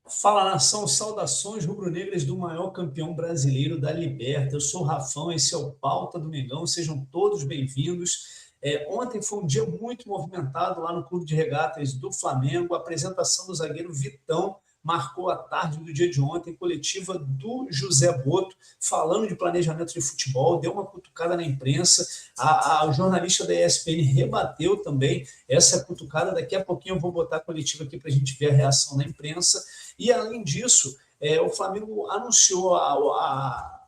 Fala nação, saudações rubro-negras do maior campeão brasileiro da Liberta. Eu sou o Rafão, esse é o Pauta do Mengão, sejam todos bem-vindos. Ontem foi um dia muito movimentado lá no Clube de Regatas do Flamengo. A apresentação do zagueiro Vitão marcou a tarde do dia de ontem, coletiva do José Boto, falando de planejamento de futebol, deu uma cutucada na imprensa. A jornalista da ESPN rebateu também essa cutucada. Daqui a pouquinho eu vou botar a coletiva aqui para a gente ver a reação da imprensa. E, além disso, o Flamengo anunciou a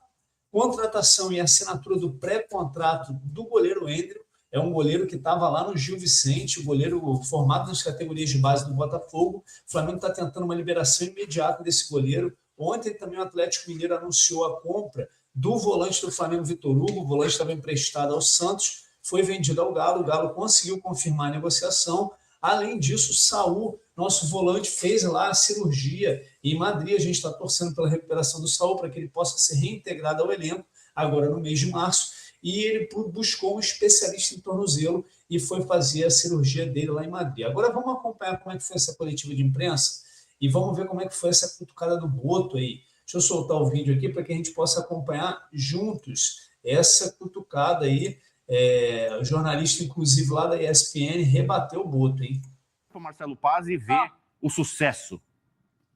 contratação e assinatura do pré-contrato do goleiro Endrick. É um goleiro que estava lá no Gil Vicente, o goleiro formado nas categorias de base do Botafogo. O Flamengo está tentando uma liberação imediata desse goleiro. Ontem também o Atlético Mineiro anunciou a compra do volante do Flamengo, Vitor Hugo. O volante estava emprestado ao Santos, foi vendido ao Galo. O Galo conseguiu confirmar a negociação. Além disso, o Saul, nosso volante, fez lá a cirurgia em Madrid. A gente está torcendo pela recuperação do Saul para que ele possa ser reintegrado ao elenco agora no mês de março. E ele buscou um especialista em tornozelo e foi fazer a cirurgia dele lá em Madrid. Agora vamos acompanhar como é que foi essa coletiva de imprensa e vamos ver como é que foi essa cutucada do Boto aí. Deixa eu soltar o vídeo aqui para que a gente possa acompanhar juntos essa cutucada aí. O jornalista, inclusive, lá da ESPN, rebateu o Boto, hein? O Marcelo Paz e ver o sucesso.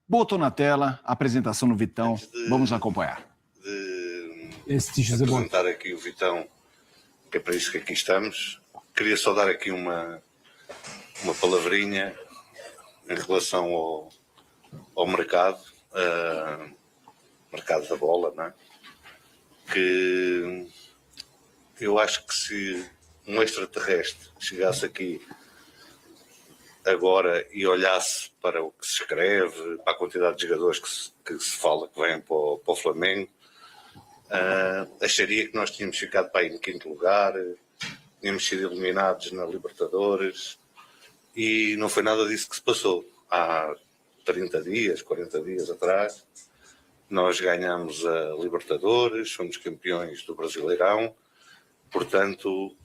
Boto na tela, apresentação no Vitão. Vamos acompanhar. Apresentar aqui o Vitão, que é para isso que aqui estamos. Queria só dar aqui uma palavrinha em relação ao mercado, mercado da bola, não é? Que eu acho que se um extraterrestre chegasse aqui agora e olhasse para o que se escreve, para a quantidade de jogadores que se fala que vêm para o Flamengo, acharia que nós tínhamos ficado para aí em quinto lugar, tínhamos sido eliminados na Libertadores, e não foi nada disso que se passou. Há 30 dias, 40 dias atrás, nós ganhamos a Libertadores, somos campeões do Brasileirão. Portanto,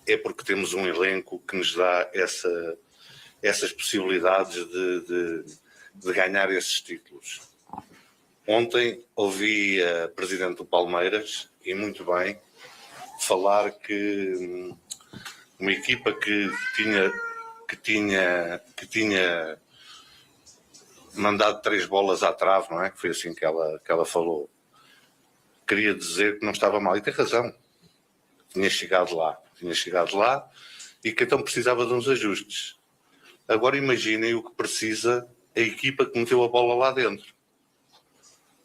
é porque temos um elenco que nos dá essas possibilidades de ganhar esses títulos. Ontem ouvi a presidente do Palmeiras, e muito bem, falar que uma equipa que tinha mandado 3 bolas à trave, não é? Foi assim que ela falou. Queria dizer que não estava mal, e tem razão. Tinha chegado lá e que então precisava de uns ajustes. Agora imaginem o que precisa a equipa que meteu a bola lá dentro.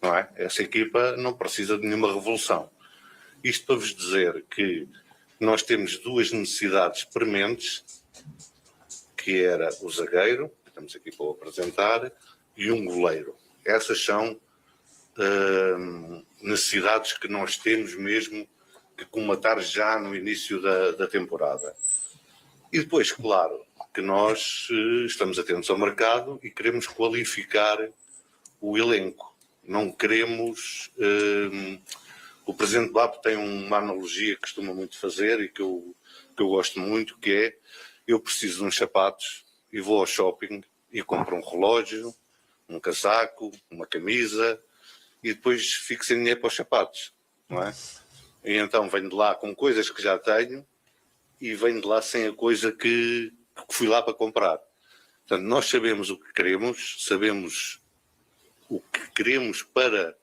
Não é? Essa equipa não precisa de nenhuma revolução. Isto para vos dizer que nós temos 2 necessidades prementes, que era o zagueiro, que estamos aqui para o apresentar, e um goleiro. Essas são necessidades que nós temos mesmo que comatar já no início da temporada. E depois, claro, que nós estamos atentos ao mercado e queremos qualificar o elenco. Não queremos... o presidente Bapo tem uma analogia que costuma muito fazer e que eu gosto muito, que é: eu preciso de uns sapatos e vou ao shopping e compro um relógio, um casaco, uma camisa, e depois fico sem dinheiro para os sapatos, não é? E então venho de lá com coisas que já tenho e venho de lá sem a coisa que fui lá para comprar. Portanto, nós sabemos o que queremos para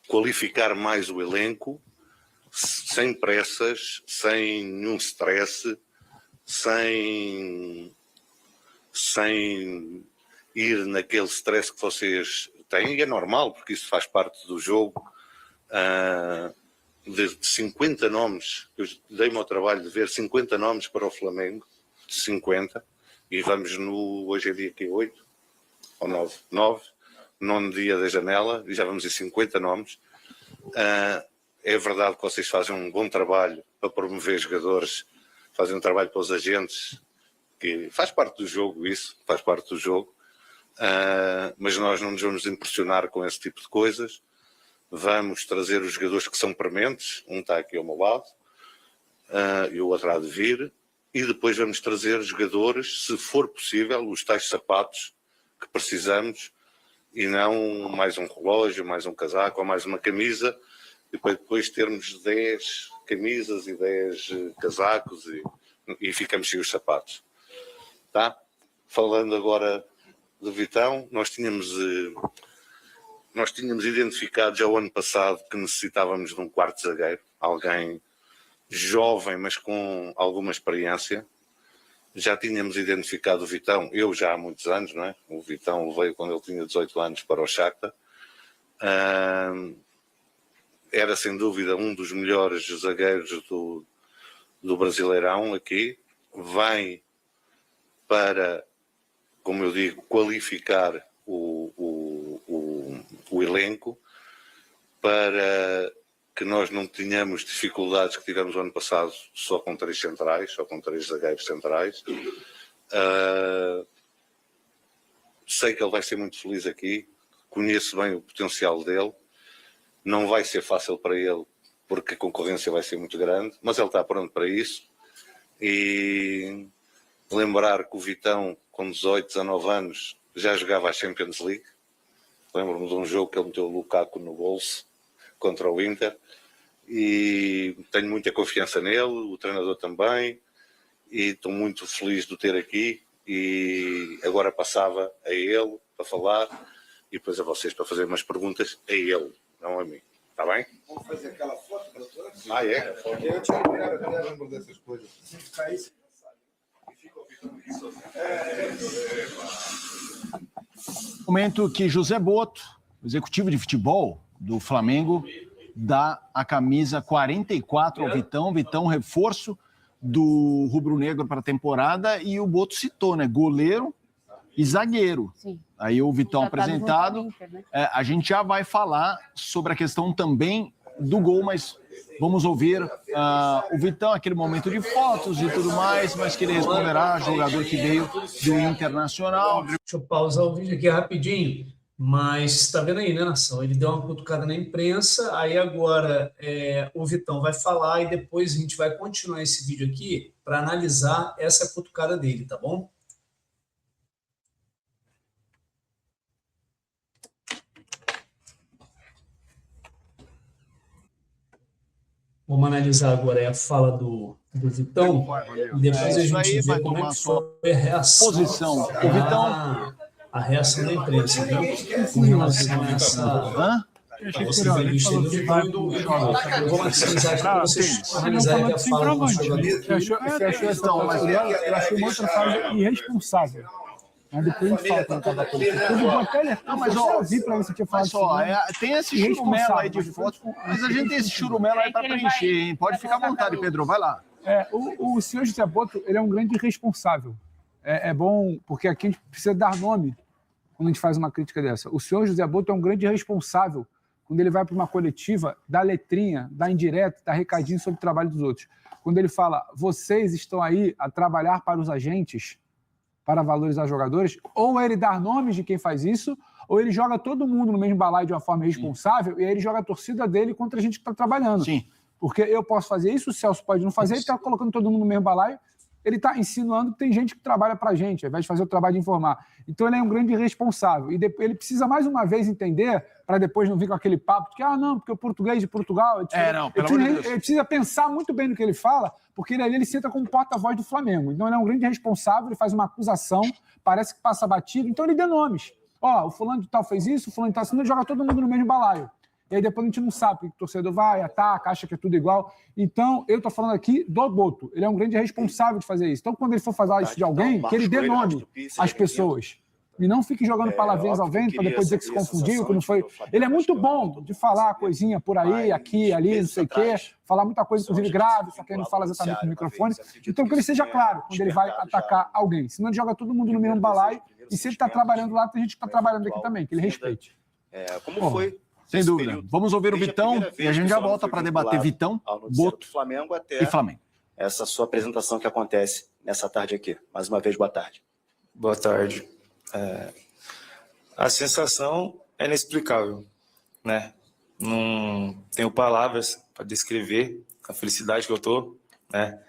qualificar mais o elenco, sem pressas, sem nenhum stress, sem ir naquele stress que vocês têm, e é normal, porque isso faz parte do jogo. De 50 nomes, eu dei-me ao trabalho de ver 50 nomes para o Flamengo, 50, e vamos hoje é dia que 8 ou 9, 9 dia da janela, e já vamos em 50 nomes. É verdade que vocês fazem um bom trabalho para promover jogadores, fazem um trabalho para os agentes, que faz parte do jogo, isso faz parte do jogo, mas nós não nos vamos impressionar com esse tipo de coisas. Vamos trazer os jogadores que são prementes, um está aqui ao meu lado, e o outro há de vir, e depois vamos trazer jogadores, se for possível, os tais sapatos que precisamos e não mais um relógio, mais um casaco ou mais uma camisa e para depois termos 10 camisas e 10 casacos e ficamos sem os sapatos. Tá? Falando agora do Vitão, nós tínhamos identificado já o ano passado que necessitávamos de um quarto zagueiro, alguém jovem, mas com alguma experiência. Já tínhamos identificado o Vitão, eu já há muitos anos, não é? O Vitão veio quando ele tinha 18 anos para o Shakhtar. Era sem dúvida um dos melhores zagueiros do Brasileirão aqui. Vem para, como eu digo, qualificar o elenco para que nós não tenhamos dificuldades que tivemos o ano passado só com 3 centrais, só com 3 zagueiros centrais. Sei que ele vai ser muito feliz aqui, conheço bem o potencial dele, não vai ser fácil para ele porque a concorrência vai ser muito grande, mas ele está pronto para isso. E lembrar que o Vitão, com 18, 19 anos, já jogava a Champions League. Lembro-me de um jogo que ele meteu o Lukaku no bolso contra o Inter e tenho muita confiança nele, o treinador também, e estou muito feliz de o ter aqui e agora passava a ele para falar e depois a vocês para fazer umas perguntas a ele, não a mim. Está bem? Vamos fazer aquela foto para todos? Ah, é? Eu te lembro dessas coisas. Se ficar isso, Momento que José Boto, executivo de futebol do Flamengo, dá a camisa 44 ao Vitão. Vitão, reforço do rubro-negro para a temporada. E o Boto citou, né? Goleiro e zagueiro. Sim. Aí o Vitão apresentado. Inter, né? A gente já vai falar sobre a questão também do gol, mas vamos ouvir o Vitão, aquele momento de fotos e tudo mais, mas que ele responderá, jogador que veio do Internacional. Deixa eu pausar o vídeo aqui rapidinho, mas tá vendo aí, né, Nação? Ele deu uma cutucada na imprensa, aí agora o Vitão vai falar e depois a gente vai continuar esse vídeo aqui para analisar essa cutucada dele, tá bom? Vamos analisar agora a fala do Vitão e depois a gente vê como é que foi a reação. Posição. O Vitão. A reação da imprensa, viu? Com relação a essa. Você vai visto do Vitão e do jogador. Eu vou maximizar aqui para vocês analisarem aqui a fala do jogador. Você achou essa fase dela? Eu achei uma outra fase irresponsável. Mas depois a gente fala quando estava tudo bom até ele. Não, mas ó, eu vi para você tinha falado. Mas ó, tem esse churumelo aí de foto, mas a gente tem esse churumelo aí para preencher, hein? Pode ficar à vontade, Pedro, vai lá. O senhor José Boto, ele é um grande irresponsável. É bom, porque aqui a gente precisa dar nome quando a gente faz uma crítica dessa. O senhor José Boto é um grande irresponsável quando ele vai para uma coletiva, dá letrinha, dá indireta, dá recadinho sobre o trabalho dos outros. Quando ele fala, vocês estão aí a trabalhar para os agentes, para valorizar jogadores, ou ele dá nomes de quem faz isso, ou ele joga todo mundo no mesmo balaio de uma forma irresponsável, e aí ele joga a torcida dele contra a gente que está trabalhando. Sim. Porque eu posso fazer isso, o Celso pode não fazer, ele está colocando todo mundo no mesmo balaio, ele está insinuando que tem gente que trabalha para a gente, ao invés de fazer o trabalho de informar. Então ele é um grande irresponsável. E depois, ele precisa mais uma vez entender, para depois não vir com aquele papo de que, não, porque o português de Portugal... Ele precisa pensar muito bem no que ele fala, porque ele senta como porta-voz do Flamengo. Então ele é um grande responsável, ele faz uma acusação, parece que passa batido, então ele dê nomes. O fulano de tal fez isso, o fulano de tal, senão ele joga todo mundo no mesmo balaio. E aí depois a gente não sabe porque o torcedor vai, ataca, acha que é tudo igual. Então, eu estou falando aqui do Boto. Ele é um grande responsável de fazer isso. Então, quando ele for falar isso de alguém, que ele dê nome às pessoas. E não fique jogando palavrinhas ao vento para depois dizer que se confundiu, que não foi... Ele é muito bom de falar coisinha por aí, aqui, ali, não sei o quê. Falar muita coisa, inclusive grave, só que ele não fala exatamente no microfone. Então, que ele seja claro quando ele vai atacar alguém. Senão ele joga todo mundo no mesmo balaio. E se ele está trabalhando lá, tem gente que está trabalhando aqui também, que ele respeite. Como foi? Sem dúvida. Vamos ouvir o Vitão e a gente já volta para debater Vitão, Boto Flamengo até e Flamengo. Essa sua apresentação que acontece nessa tarde aqui. Mais uma vez, boa tarde. Boa tarde. A sensação é inexplicável, né? Não tenho palavras para descrever a felicidade que eu tô, né?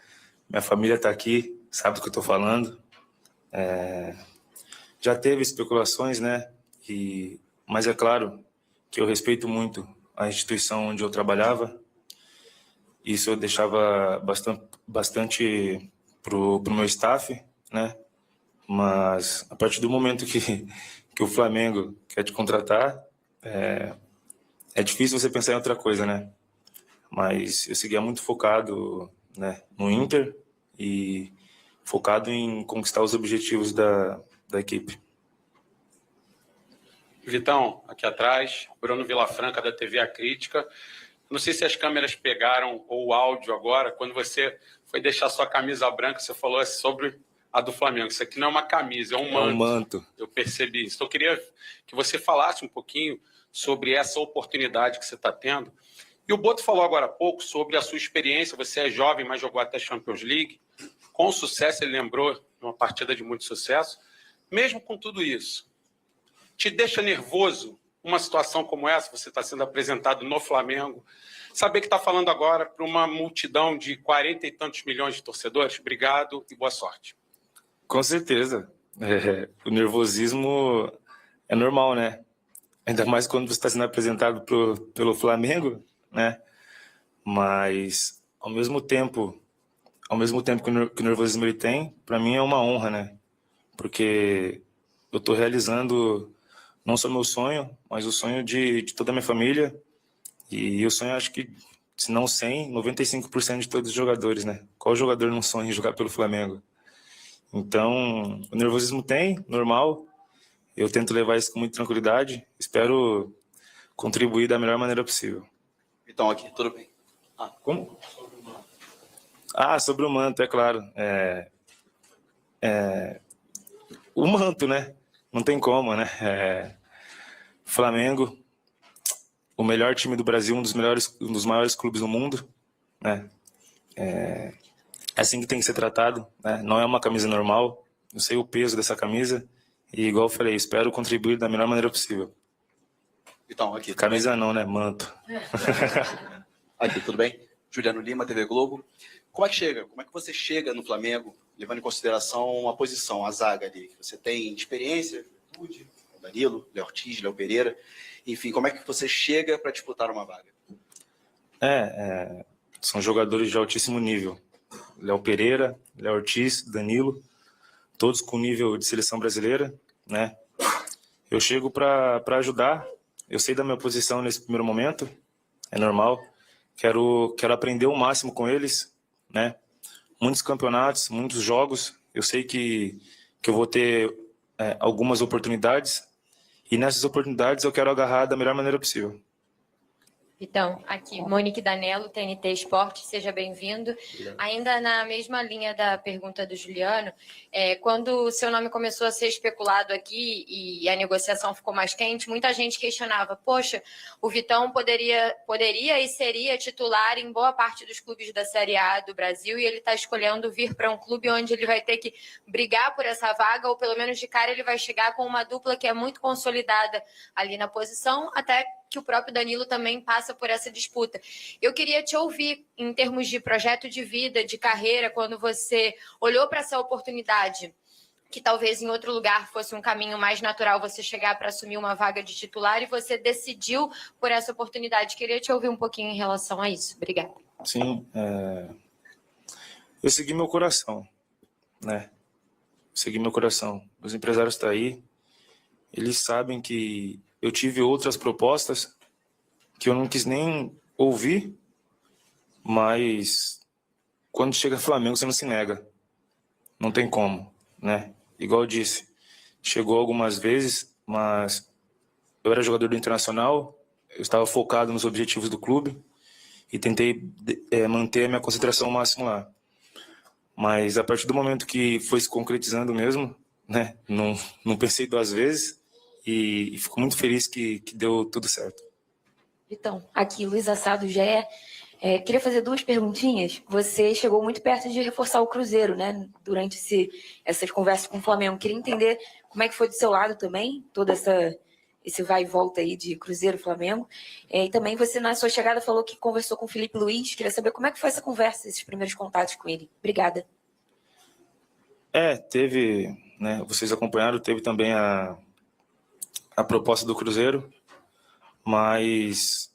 Minha família está aqui, sabe do que eu estou falando. já teve especulações, né? Mas é claro que eu respeito muito a instituição onde eu trabalhava. Isso eu deixava bastante pro meu staff, né? Mas a partir do momento que o Flamengo quer te contratar, é difícil você pensar em outra coisa, né? Mas eu seguia muito focado, né, no Inter e focado em conquistar os objetivos da equipe. Vitão, aqui atrás, Bruno Vilafranca, da TV A Crítica. Não sei se as câmeras pegaram ou o áudio agora, quando você foi deixar sua camisa branca, você falou sobre a do Flamengo. Isso aqui não é uma camisa, é um manto. É um manto. Eu percebi isso. Então, eu queria que você falasse um pouquinho sobre essa oportunidade que você está tendo. E o Boto falou agora há pouco sobre a sua experiência. Você é jovem, mas jogou até Champions League. Com sucesso, ele lembrou de uma partida de muito sucesso. Mesmo com tudo isso, te deixa nervoso uma situação como essa? Você está sendo apresentado no Flamengo. Saber que está falando agora para uma multidão de 40 e tantos milhões de torcedores. Obrigado e boa sorte. Com certeza. O nervosismo é normal, né? Ainda mais quando você está sendo apresentado pelo Flamengo, né? Mas, ao mesmo tempo que o nervosismo ele tem, para mim é uma honra, né? Porque eu estou realizando não só meu sonho, mas o sonho de toda a minha família. E o sonho, acho que, se não 100, 95% de todos os jogadores, né? Qual jogador não sonha em jogar pelo Flamengo? Então, o nervosismo tem, normal. Eu tento levar isso com muita tranquilidade. Espero contribuir da melhor maneira possível. Então, aqui, tudo bem. Como? Sobre o manto, é claro. O manto, né? Não tem como, né? Flamengo, o melhor time do Brasil, um dos maiores clubes do mundo, né? É assim que tem que ser tratado, né? Não é uma camisa normal. Eu sei o peso dessa camisa e, igual eu falei, espero contribuir da melhor maneira possível. Então, aqui. Camisa não, né? Manto. Aqui, tudo bem? Juliano Lima, TV Globo. Como é que você chega no Flamengo, levando em consideração a posição, a zaga ali? Você tem experiência, juventude, Danilo, Léo Ortiz, Léo Pereira. Enfim, como é que você chega para disputar uma vaga? São jogadores de altíssimo nível. Léo Pereira, Léo Ortiz, Danilo, todos com nível de seleção brasileira, né? Eu chego para ajudar. Eu sei da minha posição nesse primeiro momento, é normal. Quero aprender o máximo com eles, né? Muitos campeonatos, muitos jogos. Eu sei que eu vou ter algumas oportunidades e nessas oportunidades eu quero agarrar da melhor maneira possível. Então, aqui, Monique Danello, TNT Esporte, seja bem-vindo. Ainda na mesma linha da pergunta do Juliano, quando o seu nome começou a ser especulado aqui e a negociação ficou mais quente, muita gente questionava, poxa, o Vitão poderia e seria titular em boa parte dos clubes da Série A do Brasil e ele está escolhendo vir para um clube onde ele vai ter que brigar por essa vaga, ou pelo menos de cara ele vai chegar com uma dupla que é muito consolidada ali na posição, até que o próprio Danilo também passa por essa disputa. Eu queria te ouvir em termos de projeto de vida, de carreira, quando você olhou para essa oportunidade, que talvez em outro lugar fosse um caminho mais natural você chegar para assumir uma vaga de titular e você decidiu por essa oportunidade. Queria te ouvir um pouquinho em relação a isso. Obrigada. Sim, eu segui meu coração, né? Segui meu coração. Os empresários estão aí, eles sabem que eu tive outras propostas que eu não quis nem ouvir, mas quando chega Flamengo você não se nega. Não tem como, né? Igual eu disse, chegou algumas vezes, mas eu era jogador do Internacional, eu estava focado nos objetivos do clube e tentei manter a minha concentração ao máximo lá. Mas a partir do momento que foi se concretizando mesmo, né? Não pensei duas vezes. E fico muito feliz que deu tudo certo. Então, aqui, Luiz Assado, GE. Queria fazer duas perguntinhas. Você chegou muito perto de reforçar o Cruzeiro, né? Durante essas conversas com o Flamengo. Queria entender como é que foi do seu lado também, todo esse vai e volta aí de Cruzeiro, Flamengo. E também você, na sua chegada, falou que conversou com o Felipe Luiz. Queria saber como é que foi essa conversa, esses primeiros contatos com ele. Obrigada. Teve né? Vocês acompanharam, teve também a proposta do Cruzeiro, mas,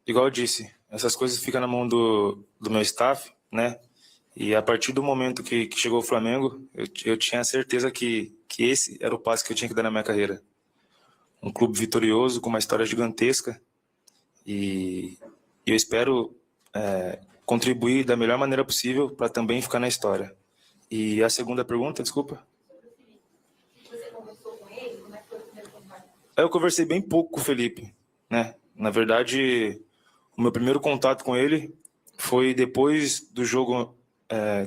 igual eu disse, essas coisas ficam na mão do meu staff, né? E a partir do momento que chegou o Flamengo, eu tinha certeza que esse era o passo que eu tinha que dar na minha carreira. Um clube vitorioso, com uma história gigantesca, e eu espero contribuir da melhor maneira possível para também ficar na história. E a segunda pergunta, desculpa? Você conversou com ele? Como é que foi o primeiro contato? Eu conversei bem pouco com o Felipe, né? Na verdade, o meu primeiro contato com ele foi depois do jogo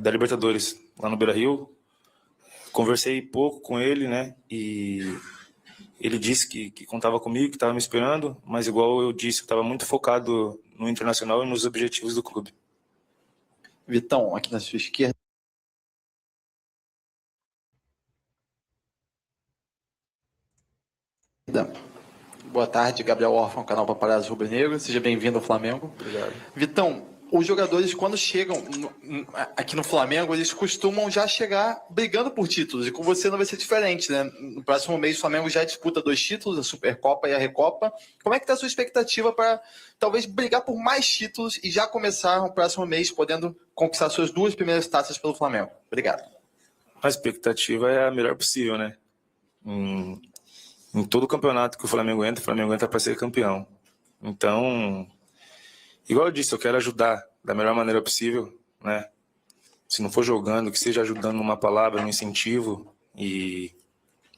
da Libertadores, lá no Beira-Rio. Conversei pouco com ele, né? E ele disse que contava comigo, que estava me esperando, mas igual eu disse, eu estava muito focado no Internacional e nos objetivos do clube. Vitão, aqui na sua esquerda. Boa tarde, Gabriel Orfan, canal Paparazzo Rubro Negro. Seja bem-vindo ao Flamengo. Obrigado. Vitão, os jogadores, quando chegam aqui no Flamengo, eles costumam já chegar brigando por títulos. E com você não vai ser diferente, né? No próximo mês, o Flamengo já disputa 2 títulos, a Supercopa e a Recopa. Como é que está a sua expectativa para talvez brigar por mais títulos e já começar no próximo mês podendo conquistar suas 2 primeiras taças pelo Flamengo? Obrigado. A expectativa é a melhor possível, né? Em todo campeonato que o Flamengo entra para ser campeão. Então, igual eu disse, eu quero ajudar da melhor maneira possível, né? Se não for jogando, que seja ajudando numa palavra, num incentivo. E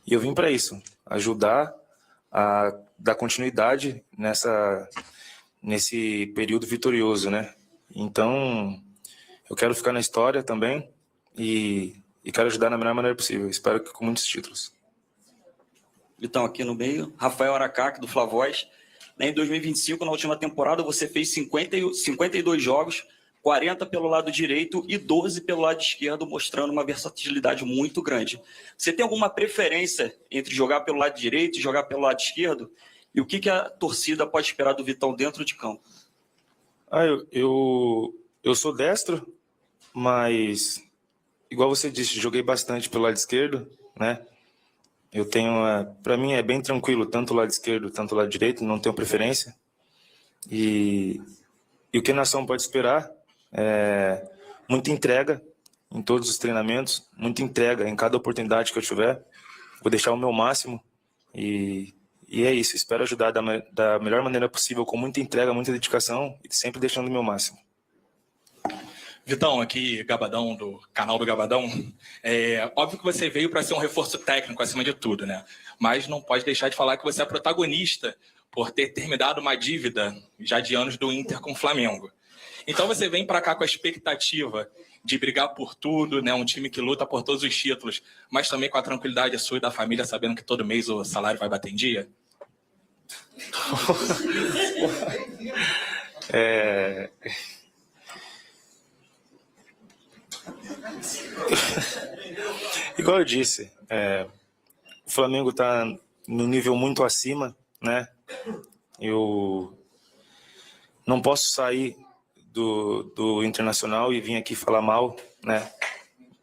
eu vim para isso, ajudar a dar continuidade nesse período vitorioso, né? Então, eu quero ficar na história também e quero ajudar da melhor maneira possível. Espero que com muitos títulos. Vitão, aqui no meio, Rafael Aracaque, do Flavoz. Em 2025, na última temporada, você fez 52 jogos, 40 pelo lado direito e 12 pelo lado esquerdo, mostrando uma versatilidade muito grande. Você tem alguma preferência entre jogar pelo lado direito e jogar pelo lado esquerdo? E o que a torcida pode esperar do Vitão dentro de campo? Eu sou destro, mas, igual você disse, joguei bastante pelo lado esquerdo, né? Eu tenho, para mim é bem tranquilo, tanto o lado esquerdo, tanto o lado direito, não tenho preferência. E o que a nação pode esperar é muita entrega em todos os treinamentos, muita entrega em cada oportunidade que eu tiver. Vou deixar o meu máximo e é isso. Espero ajudar da melhor maneira possível, com muita entrega, muita dedicação e sempre deixando o meu máximo. Vitão, aqui Gabadão, do canal do Gabadão. É óbvio que você veio para ser um reforço técnico acima de tudo, né? Mas não pode deixar de falar que você é protagonista por ter terminado uma dívida já de anos do Inter com o Flamengo. Então você vem para cá com a expectativa de brigar por tudo, né? Um time que luta por todos os títulos, mas também com a tranquilidade sua e da família, sabendo que todo mês o salário vai bater em dia? Igual eu disse, o Flamengo está no nível muito acima, né? Eu não posso sair do Internacional e vir aqui falar mal, né?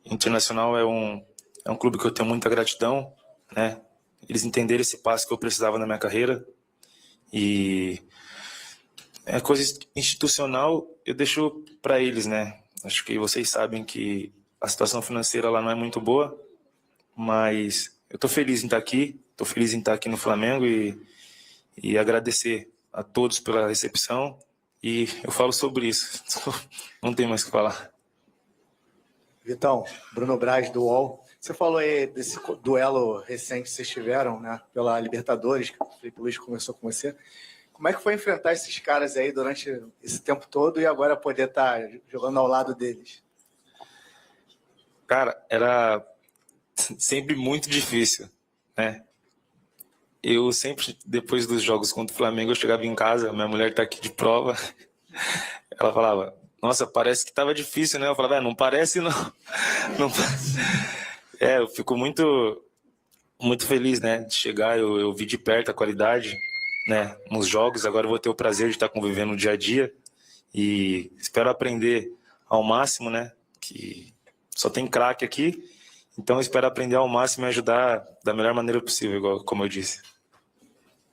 Internacional é um clube que eu tenho muita gratidão, né? Eles entenderam esse passo que eu precisava na minha carreira e é coisa institucional, eu deixo para eles, né? Acho que vocês sabem que a situação financeira lá não é muito boa, mas eu estou feliz em estar aqui, no Flamengo e agradecer a todos pela recepção e eu falo sobre isso, não tem mais o que falar. Vitão, Bruno Braz do UOL, você falou aí desse duelo recente que vocês tiveram, né, pela Libertadores, que o Felipe Luiz conversou com você. Como é que foi enfrentar esses caras aí durante esse tempo todo e agora poder estar jogando ao lado deles? Cara, era sempre muito difícil, né? Eu sempre, depois dos jogos contra o Flamengo, eu chegava em casa, minha mulher tá aqui de prova, ela falava, nossa, parece que tava difícil, né? Eu falava, não parece não. Eu fico muito feliz, né, de chegar, eu vi de perto a qualidade, né, nos jogos. Agora eu vou ter o prazer de estar convivendo no dia a dia e espero aprender ao máximo, né, que só tem craque aqui, Então, eu espero aprender ao máximo e ajudar da melhor maneira possível, igual como eu disse.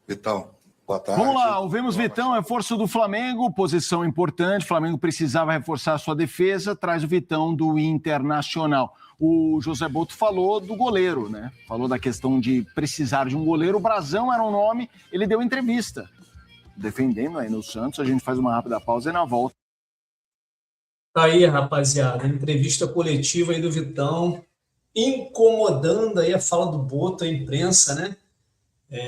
Vitão, boa tarde. Vamos lá, ouvimos Vitão, reforço do Flamengo, posição importante, o Flamengo precisava reforçar a sua defesa, traz o Vitão do Internacional. O José Boto falou do goleiro, né? Falou da questão de precisar de um goleiro, o Brazão era um nome, ele deu entrevista, defendendo aí no Santos, a gente faz uma rápida pausa e na volta. Tá aí, rapaziada, entrevista coletiva aí do Vitão, incomodando aí a fala do Boto, a imprensa, né?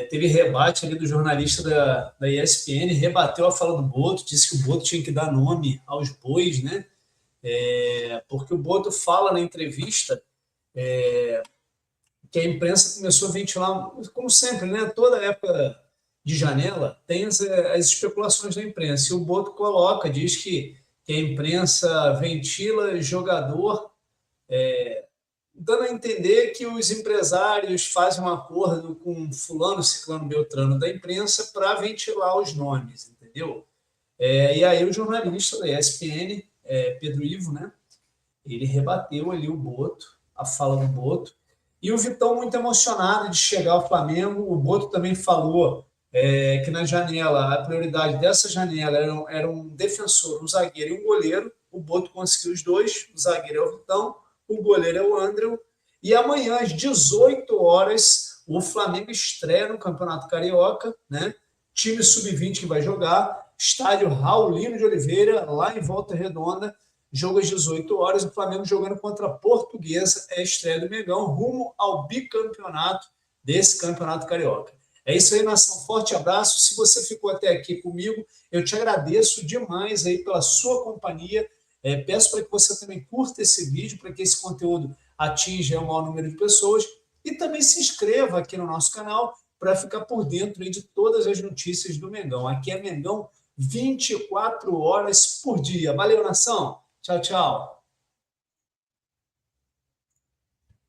Teve rebate ali do jornalista da ESPN, rebateu a fala do Boto, disse que o Boto tinha que dar nome aos bois, né? Porque o Boto fala na entrevista que a imprensa começou a ventilar, como sempre, né? Toda época de janela tem as especulações da imprensa, e o Boto diz que a imprensa ventila jogador, dando a entender que os empresários fazem um acordo com fulano, ciclano, beltrano da imprensa para ventilar os nomes, entendeu? E aí o jornalista da ESPN, Pedro Ivo, né? Ele rebateu ali o Boto, a fala do Boto, e o Vitão muito emocionado de chegar ao Flamengo. O Boto também falou que na janela, a prioridade dessa janela era um defensor, um zagueiro e um goleiro. O Boto conseguiu os dois, o zagueiro é o Vitão, o goleiro é o André. E amanhã, às 18 horas, o Flamengo estreia no Campeonato Carioca, né? Time sub-20 que vai jogar, estádio Raulino de Oliveira, lá em Volta Redonda, jogo às 18 horas, o Flamengo jogando contra a Portuguesa, é a estreia do Mengão, rumo ao bicampeonato desse Campeonato Carioca. É isso aí, nação, forte abraço. Se você ficou até aqui comigo, eu te agradeço demais aí pela sua companhia. Peço para que você também curta esse vídeo, para que esse conteúdo atinja o maior número de pessoas, e também se inscreva aqui no nosso canal para ficar por dentro aí de todas as notícias do Mengão. Aqui é Mengão 24 horas por dia. Valeu, nação! Tchau, tchau!